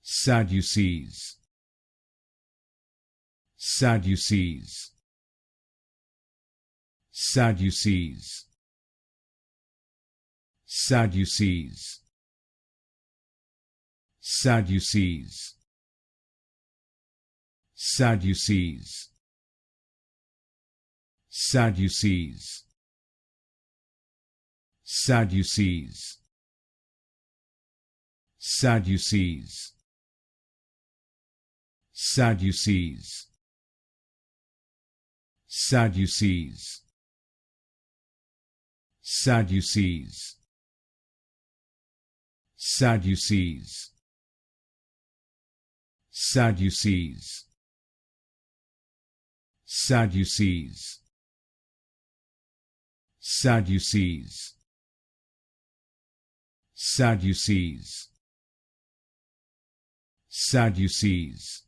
Sadducees, Sadducees, Sadducees, Sadducees, Sadducees, Sadducees, Sadducees, Sadducees, Sadducees, Sadducees, Sadducees, Sadducees, Sadducees, Sadducees, Sadducees, Sadducees, Sadducees, Sadducees,